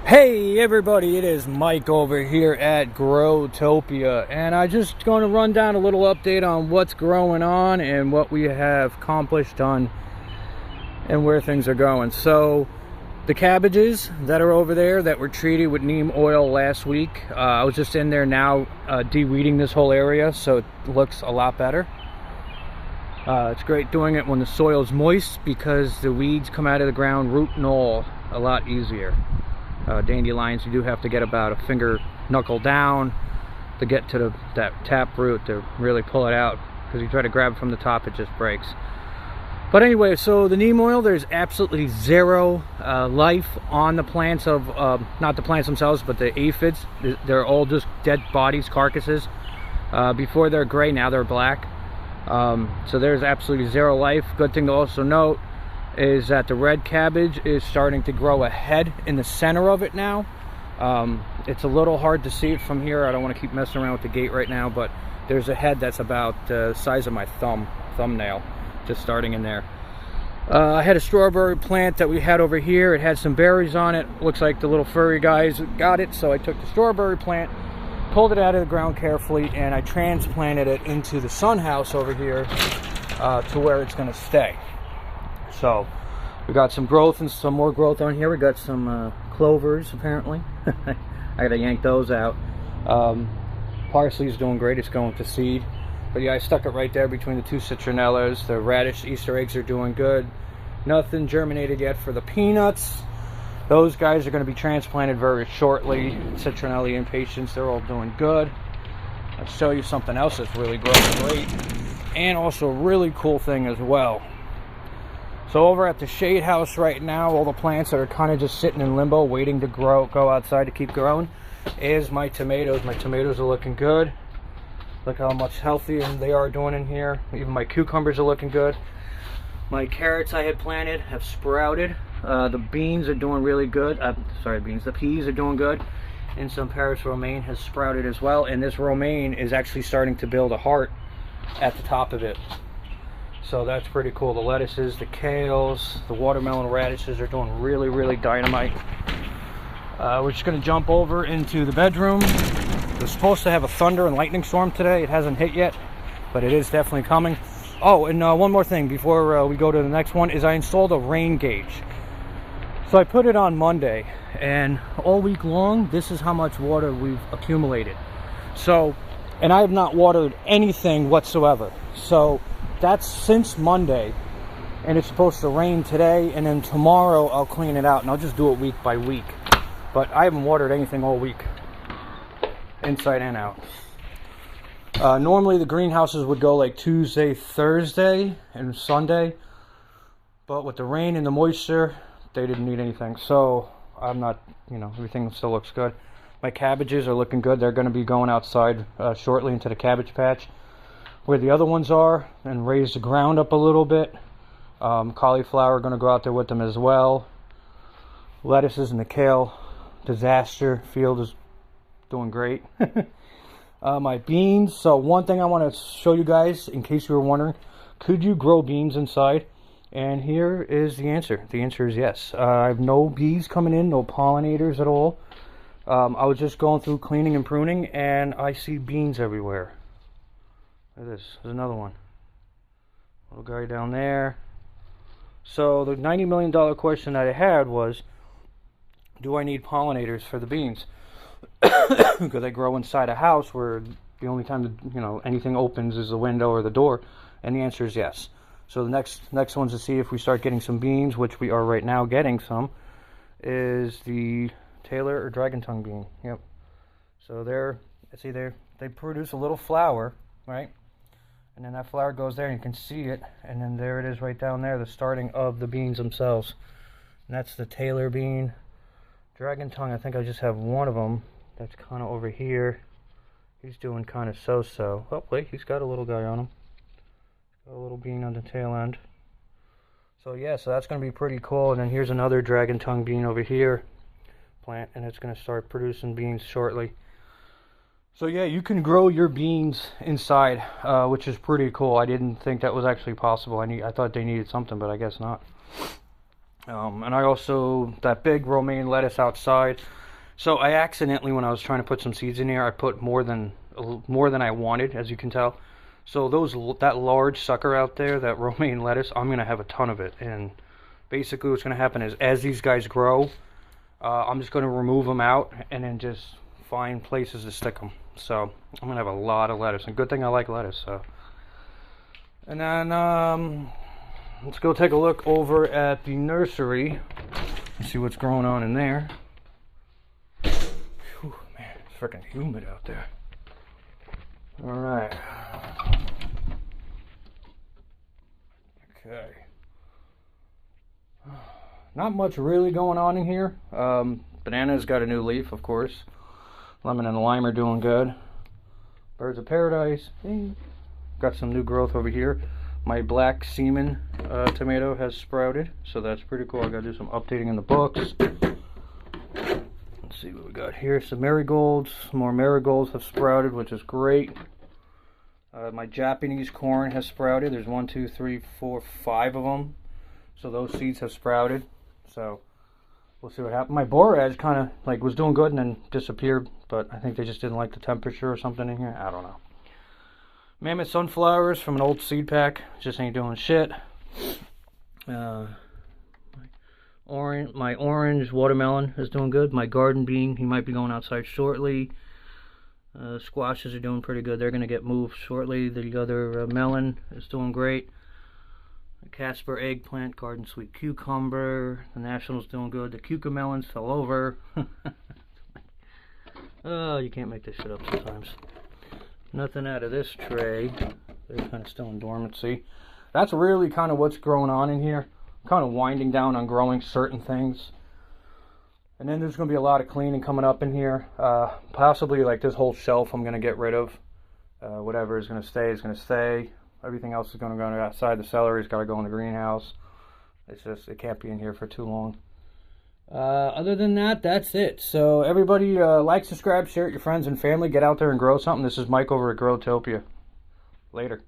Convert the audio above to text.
Hey everybody, it is Mike over here at Growtopia, and I just going to run down a little update on what's growing on and what we have accomplished on and where things are going. So the cabbages that are over there that were treated with neem oil last week, I was just in there now de-weeding this whole area, so it looks a lot better. It's great doing it when the soil's moist because the weeds come out of the ground root and all a lot easier. Dandelions, you do have to get about a finger knuckle down to get to that tap root to really pull it out, because you try to grab from the top, it just breaks. But anyway, so the neem oil, there's absolutely zero life on the plants of, not the plants themselves, but the aphids. They're all just dead bodies, carcasses. Before they're gray, now they're black. So there's absolutely zero life. Good thing to also note is that the red cabbage is starting to grow a head in the center of it now. It's a little hard to see it from here. I don't want to keep messing around with the gate right now, but there's a head that's about the size of my thumbnail, just starting in there. I had a strawberry plant that we had over here. It had some berries on it. Looks like the little furry guys got it, so I took the strawberry plant, pulled it out of the ground carefully, and I transplanted it into the sun house over here to where it's going to stay. So we got some growth and some more growth on here. We got some clovers apparently. I gotta yank those out. Parsley's doing great, it's going to seed. But yeah, I stuck it right there between the two citronellas. The radish Easter eggs are doing good. Nothing germinated yet for the peanuts. Those guys are going to be transplanted very shortly. Citronella impatiens, they're all doing good. I'll show you something else that's really growing great, and also a really cool thing as well. So over at the shade house right now, all the plants that are kind of just sitting in limbo waiting to go outside to keep growing, is my tomatoes. My tomatoes are looking good. Look how much healthier they are doing in here. Even my cucumbers are looking good. My carrots I had planted have sprouted. The beans are doing really good. The peas are doing good. And some Paris romaine has sprouted as well. And this romaine is actually starting to build a heart at the top of it. So that's pretty cool. The lettuces, the kales, the watermelon radishes are doing really, really dynamite. We're just going to jump over into the bedroom. We're supposed to have a thunder and lightning storm today. It hasn't hit yet, but it is definitely coming. Oh, and one more thing before we go to the next one is I installed a rain gauge. So I put it on Monday, and all week long, this is how much water we've accumulated. So, and I have not watered anything whatsoever. So that's since Monday, and it's supposed to rain today, and then tomorrow I'll clean it out, and I'll just do it week by week. But I haven't watered anything all week, inside and out. Normally the greenhouses would go like Tuesday, Thursday, and Sunday, but with the rain and the moisture, they didn't need anything. So I'm not, everything still looks good. My cabbages are looking good. They're going to be going outside shortly into the cabbage patch where the other ones are, and raise the ground up a little bit. Cauliflower, going to go out there with them as well. Lettuces and the kale disaster field is doing great. My beans. So one thing I want to show you guys, in case you were wondering, could you grow beans inside? And here is the answer. The answer is yes. I have no bees coming in, no pollinators at all. I was just going through cleaning and pruning, and I see beans everywhere. Look at this. There's another one. Little guy down there. So the $90 million question that I had was, do I need pollinators for the beans? Because they grow inside a house where the only time that, anything opens is the window or the door. And the answer is yes. So the next one's to see if we start getting some beans, which we are right now getting some, is the Taylor or Dragon Tongue bean. Yep. So they produce a little flower, right? And then that flower goes there, and you can see it, and then there it is right down there, the starting of the beans themselves. And that's the Taylor bean. Dragon Tongue, I think I just have one of them. That's kind of over here. He's doing kind of so-so. Oh, wait, he's got a little guy on him. Got a little bean on the tail end. So yeah, so that's going to be pretty cool. And then here's another Dragon Tongue bean over here. Plant, and it's going to start producing beans shortly. So yeah, you can grow your beans inside, which is pretty cool. I didn't think that was actually possible. I thought they needed something, but I guess not. And I also, that big romaine lettuce outside. So I accidentally, when I was trying to put some seeds in here, I put more than I wanted, as you can tell. So that large sucker out there, that romaine lettuce, I'm gonna have a ton of it. And basically, what's gonna happen is, as these guys grow, I'm just gonna remove them out and then just find places to stick them. So I'm gonna have a lot of lettuce, and good thing I like lettuce. So, and then let's go take a look over at the nursery and see what's growing on in there. Whew, man, it's freaking humid out there. All right. Okay. Not much really going on in here. Banana's got a new leaf, of course. Lemon and lime are doing good. Birds of Paradise. Got some new growth over here. My black seaman tomato has sprouted, so that's pretty cool. I gotta do some updating in the books. Let's see what we got here. Some marigolds. Some more marigolds have sprouted, which is great. My Japanese corn has sprouted. There's 1, 2, 3, 4, 5 of them. So those seeds have sprouted. So we'll see what happens. My borage kind of like was doing good and then disappeared, but I think they just didn't like the temperature or something in here. I don't know. Mammoth sunflowers from an old seed pack just ain't doing shit. My orange watermelon is doing good. My garden bean, he might be going outside shortly. Squashes are doing pretty good. They're going to get moved shortly. The other melon is doing great. Casper eggplant, garden sweet cucumber. The National's doing good. The cucamelons fell over. Oh, you can't make this shit up sometimes. Nothing out of this tray. They're kind of still in dormancy. That's really kind of what's growing on in here. I'm kind of winding down on growing certain things. And then there's going to be a lot of cleaning coming up in here. Possibly like this whole shelf I'm going to get rid of. Whatever is going to stay is going to stay. Everything else is going to go outside. The celery's got to go in the greenhouse. It's just, it can't be in here for too long. Other than that, that's it. So everybody like, subscribe, share it with your friends and family. Get out there and grow something. This is Mike over at Growtopia. Later.